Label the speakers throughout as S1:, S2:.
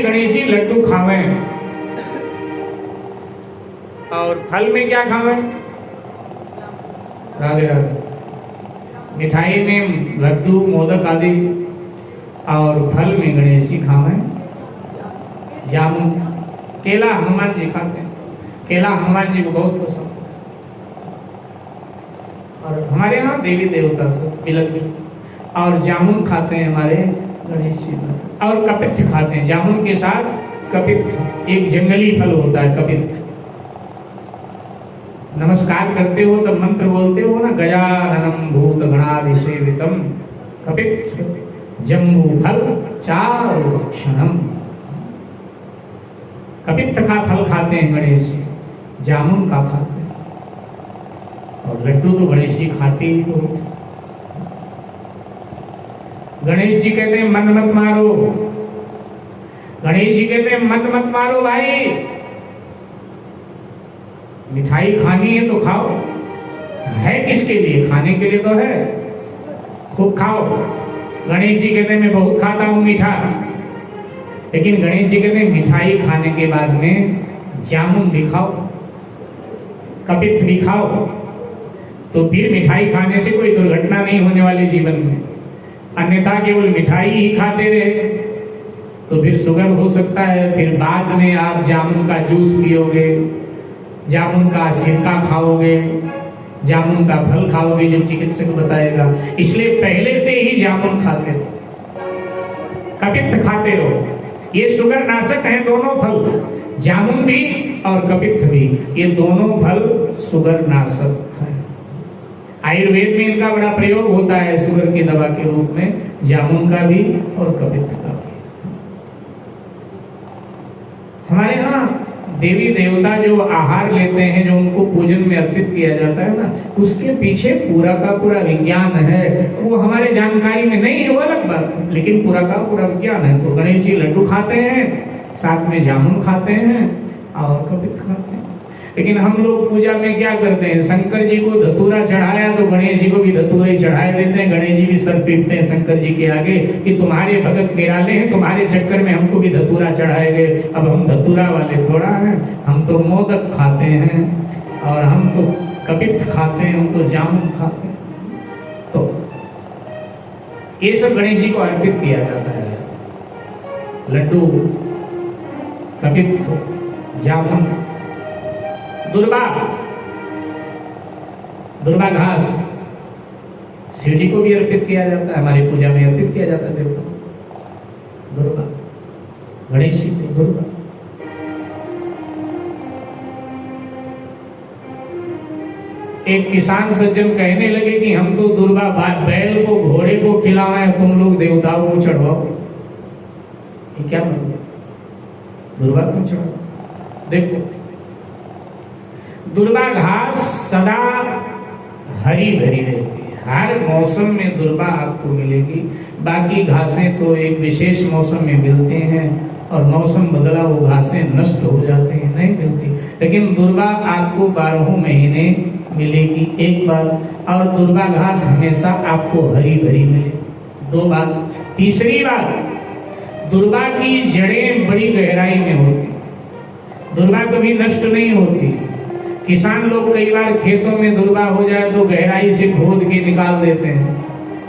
S1: गणेश जी लड्डू खावे और फल में क्या खावे? राधे राधे। मिठाई में लड्डू मोदक आदि और फल में गणेश जी खावे जामुन। केला हनुमान जी खाते हैं, केला हनुमान जी को बहुत पसंद है। और हमारे यहाँ देवी देवता सब बिलक बिलक। और जामुन खाते हैं हमारे गणेश जी। और कपित्थ खाते हैं, जामुन के साथ कपित्थ, एक जंगली फल होता है कपित्थ। नमस्कार करते हो तब मंत्र बोलते हो ना, गजाननम भूत गणाधिसेवितम कपित्थ जम्बू फल चारुभक्षणम। कपित्थ का फल खाते हैं गणेश जी, जामुन का खाते हैं, और लड्डू तो गणेश जी खाते ही बहुत। गणेश जी कहते हैं मन मत मारो, गणेश जी कहते हैं मन मत मारो भाई, मिठाई खानी है तो खाओ। है किसके लिए? खाने के लिए तो है, खूब खाओ। गणेश जी कहते हैं मैं बहुत खाता हूं मीठा, लेकिन गणेश जी कहते हैं मिठाई खाने के बाद में जामुन भी खाओ, कपित्थ भी खाओ, तो फिर मिठाई खाने से कोई दुर्घटना नहीं होने वाली जीवन में। अन्यथा केवल मिठाई ही खाते रहे तो फिर शुगर हो सकता है, फिर बाद में आप जामुन का जूस पियोगे, जामुन का सिरका खाओगे, जामुन का फल खाओगे जो चिकित्सक बताएगा। इसलिए पहले से ही जामुन खाते रहो, कपित्थ खाते रहो। ये शुगर नाशक है दोनों फल, जामुन भी और कपित्थ भी, ये दोनों फल शुगर नाशक है। आयुर्वेद में इनका बड़ा प्रयोग होता है शुगर की दवा के रूप में, जामुन का भी और कपित्थ का भी। हमारे यहाँ देवी देवता जो आहार लेते हैं, जो उनको पूजन में अर्पित किया जाता है ना, उसके पीछे पूरा का पूरा विज्ञान है। वो हमारे जानकारी में नहीं है, वो अलग बात है, लेकिन पूरा का पूरा विज्ञान है। तो गणेश जी लड्डू खाते हैं, साथ में जामुन खाते हैं और कपित्थ खाते हैं। लेकिन हम लोग पूजा में क्या करते हैं? शंकर जी को धतूरा चढ़ाया तो गणेश जी को भी धतूरा ही चढ़ाए देते हैं। गणेश जी भी सर पीटते हैं शंकर जी के आगे कि तुम्हारे भगत निराले हैं, तुम्हारे चक्कर में हमको भी धतूरा चढ़ाए गए। अब हम धतूरा वाले थोड़ा हैं, हम तो मोदक खाते हैं और हम तो कपित्थ खाते हैं, हम तो जामुन खाते हैं। तो ये सब गणेश जी को अर्पित किया जाता है। लड्डू, कपित्थ, जामुन, दुर्वा, दुर्वा घास शिव जी को भी अर्पित किया जाता है, हमारी पूजा में अर्पित किया जाता है देवता को। दुर्वा, गणेश जी को दुर्वा। एक किसान सज्जन कहने लगे कि हम तो दुर्वा बैल को, घोड़े को खिलाएं, तुम लोग देवताओं को चढ़वाओ। ये क्या मतलब? दुर्वा क्यों चढ़ाओ? देखो, दुर्वा घास सदा हरी भरी रहती है, हर मौसम में दुर्वा आपको मिलेगी। बाकी घासें तो एक विशेष मौसम में मिलते हैं और मौसम बदला वो घासें नष्ट हो जाते हैं, नहीं मिलती। लेकिन दुर्वा आपको 12 महीने मिलेगी एक बार, और दुर्वा घास हमेशा आपको हरी भरी मिलेगी। 2 बात। तीसरी बात, दुर्वा की जड़ें बड़ी गहराई में होती, दुर्वा कभी नष्ट नहीं होती। किसान लोग कई बार खेतों में दुर्वा हो जाए तो गहराई से खोद के निकाल देते हैं,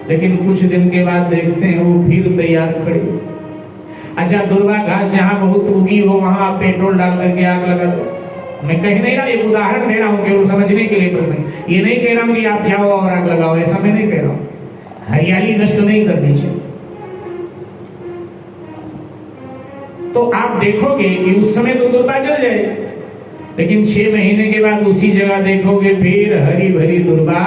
S1: लेकिन कुछ दिन के बाद देखते हैं वो फिर तैयार खड़ी। अच्छा, दुर्वा घास जहाँ बहुत उगी हो वहां आप पेट्रोल डाल करके आग लगा दो। मैं कह नहीं रहा, एक उदाहरण दे रहा हूँ केवल समझने के लिए प्रसंग। ये नहीं कह रहा हूँ कि आप जाओ और आग लगाओ, ऐसा मैं नहीं कह रहा हूँ। हरियाली नष्ट नहीं करनी चाहिए। तो आप देखोगे कि उस समय तो दुर्वा जल जाए, लेकिन 6 महीने के बाद उसी जगह देखोगे फिर हरी भरी दुर्वा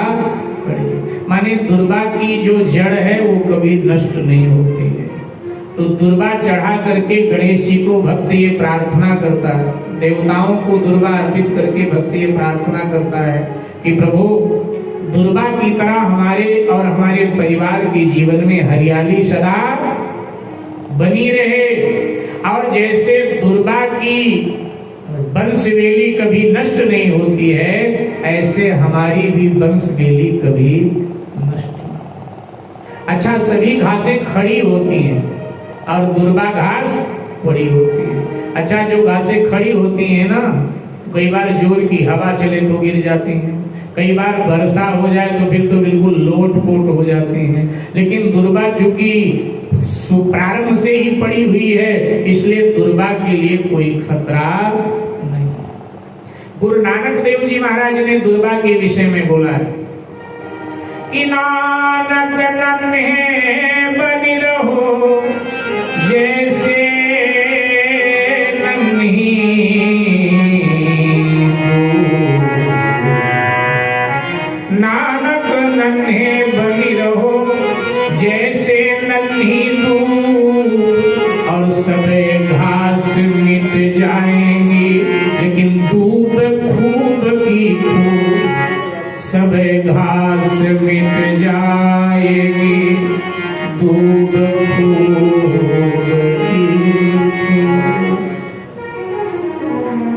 S1: खड़ी। माने दुर्वा की जो जड़ है वो कभी नष्ट नहीं होती है। तो दुर्वा चढ़ा करके गणेश जी को भक्त ये प्रार्थना करता है, देवताओं को दुर्वा अर्पित करके भक्त ये प्रार्थना करता है कि प्रभु दुर्वा की तरह हमारे और हमारे परिवार के जीवन में हरियाली सदा बनी रहे, और जैसे दुर्वा की वंशवेली कभी नष्ट नहीं होती है, ऐसे हमारी भी वंशवेली कभी नष्ट नहीं। अच्छा, सभी घासें खड़ी होती हैं और दुर्वा घास पड़ी होती है। अच्छा, जो घासें खड़ी होती हैं ना, तो कई बार जोर की हवा चले तो गिर जाती हैं, कई बार वर्षा हो जाए तो फिर तो बिल्कुल लोट-पोट हो जाती हैं। लेकिन दुर्वा चूंकि प्रारंभ से ही पड़ी हुई है, इसलिए दुर्वा के लिए कोई खतरा नहीं। गुरु नानक देव जी महाराज ने दुर्वा के विषय में बोला है कि नानक नन्हे बनि रहो जैसे नन्ही दूब। नानक नन्हे बनि रहो जैसे नन्ही दूब, और सब घास मिट जाएंगी लेकिन दूब खूब की खूब। सब घास मिट जाएगी दूब खूब की खूब।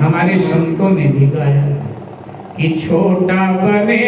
S1: हमारे संतों ने भी गाया कि छोटा बने